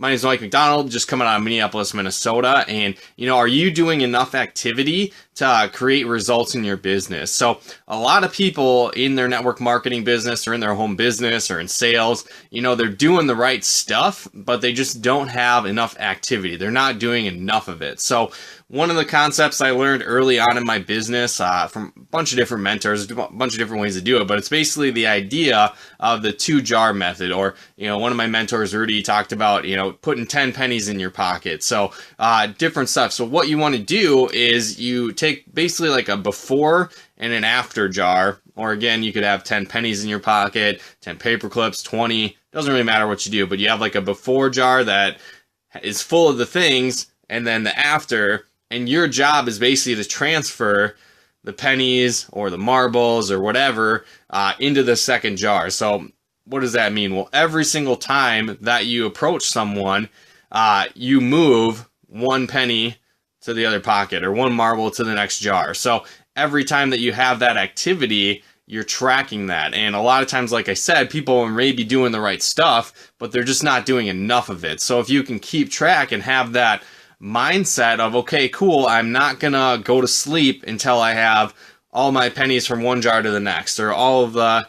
My name is Mike McDonald, just coming out of Minneapolis, Minnesota. And, are you doing enough activity to create results in your business? So a lot of people in their network marketing business or in their home business or in sales, they're doing the right stuff, but they just don't have enough activity. They're not doing enough of it. So one of the concepts I learned early on in my business from a bunch of different mentors, a bunch of different ways to do it, but it's basically the idea of the 2-jar method. Or, one of my mentors, Rudy, talked about, putting 10 pennies in your pocket. So different stuff. So what you want to do is you take basically like a before and an after jar. Or again, you could have 10 pennies in your pocket, 10 paper clips, 20. Doesn't really matter what you do, but you have like a before jar that is full of the things, and then the after. And your job is basically to transfer the pennies or the marbles or whatever into the second jar. So what does that mean? Well, every single time that you approach someone, you move 1 penny to the other pocket or 1 marble to the next jar. So every time that you have that activity, you're tracking that. And a lot of times, like I said, people may be doing the right stuff, but they're just not doing enough of it. So if you can keep track and have that mindset of, okay, cool, I'm not gonna go to sleep until I have all my pennies from one jar to the next, or all of the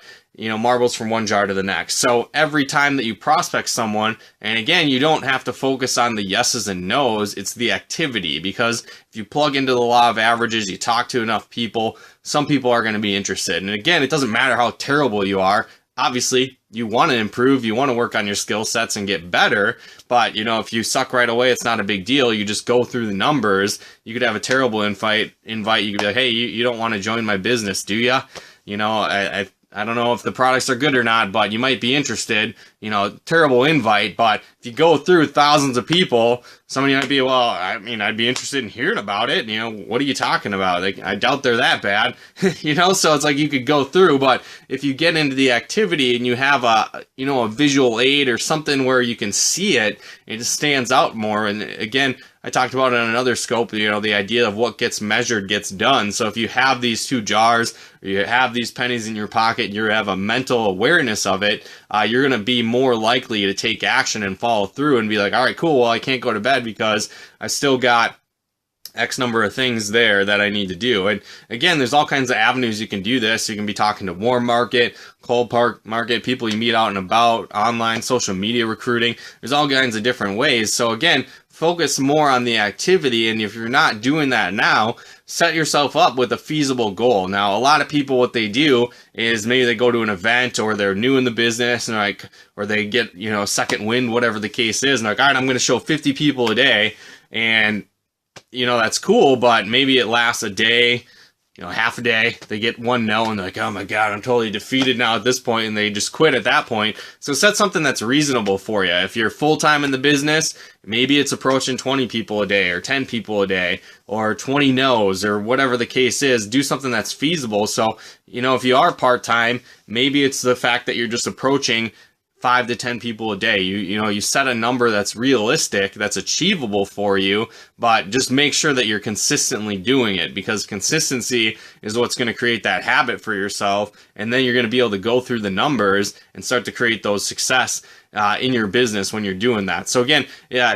marbles from one jar to the next. So every time that you prospect someone, and again, you don't have to focus on the yeses and nos, it's the activity. Because if you plug into the law of averages, you talk to enough people, some people are going to be interested. And again, it doesn't matter how terrible you are. Obviously, you want to improve, you want to work on your skill sets and get better, but if you suck right away, it's not a big deal. You just go through the numbers. You could have a terrible invite. You could be like, hey, you don't want to join my business, do you? I don't know if the products are good or not, but you might be interested. Terrible invite, but if you go through thousands of people, somebody might be, well, I'd be interested in hearing about it. What are you talking about? I doubt they're that bad. So it's like you could go through, but if you get into the activity and you have a visual aid or something where you can see it, it just stands out more. And again, I talked about it on another scope, the idea of what gets measured gets done. So if you have these 2 jars, or you have these pennies in your pocket, you have a mental awareness of it, you're going to be more likely to take action and follow through and be like, all right, cool, well, I can't go to bed because I still got X number of things there that I need to do. And again, there's all kinds of avenues you can do this. You can be talking to warm market, cold market, people you meet out and about, online, social media recruiting. There's all kinds of different ways. So again, focus more on the activity. And if you're not doing that now, set yourself up with a feasible goal. Now, a lot of people, what they do is maybe they go to an event, or they're new in the business, and or they get, second wind, whatever the case is. And they're like, all right, I'm going to show 50 people a day. And that's cool, but maybe it lasts a day, half a day. They get 1 no, and they're like, oh my God, I'm totally defeated now at this point, and they just quit at that point. So set something that's reasonable for you. If you're full-time in the business, maybe it's approaching 20 people a day, or 10 people a day, or 20 no's, or whatever the case is. Do something that's feasible. So, if you are part-time, maybe it's the fact that you're just approaching 5 to 10 people a day. You set a number that's realistic, that's achievable for you, but just make sure that you're consistently doing it, because consistency is what's going to create that habit for yourself. And then you're going to be able to go through the numbers and start to create those success in your business when you're doing that. So again,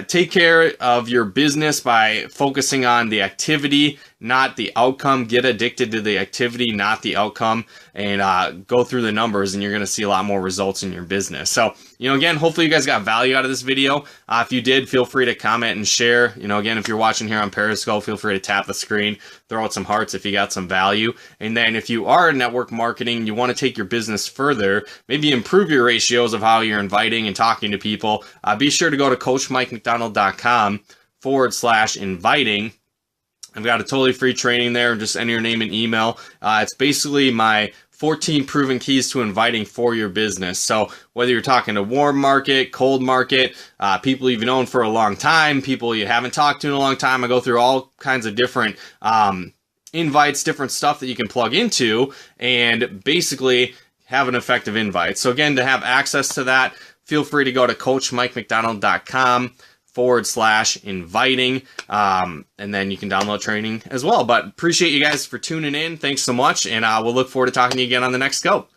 take care of your business by focusing on the activity, not the outcome. Get addicted to the activity, not the outcome, and go through the numbers, and you're going to see a lot more results in your business. So, again, hopefully you guys got value out of this video. If you did, feel free to comment and share. Again, if you're watching here on Periscope, feel free to tap the screen, throw out some hearts if you got some value. And then if you are in network marketing, you want to take your business further, maybe improve your ratios of how you're inviting and talking to people, be sure to go to coachmikemcdonald.com/inviting. I've got a totally free training there. Just enter your name and email. It's basically my 14 proven keys to inviting for your business. So whether you're talking to warm market, cold market, people you've known for a long time, people you haven't talked to in a long time, I go through all kinds of different invites, different stuff that you can plug into, and basically have an effective invite. So again, to have access to that, feel free to go to coachmikemcdonald.com/inviting, and then you can download training as well. But appreciate you guys for tuning in. Thanks so much, and we'll look forward to talking to you again on the next Scope.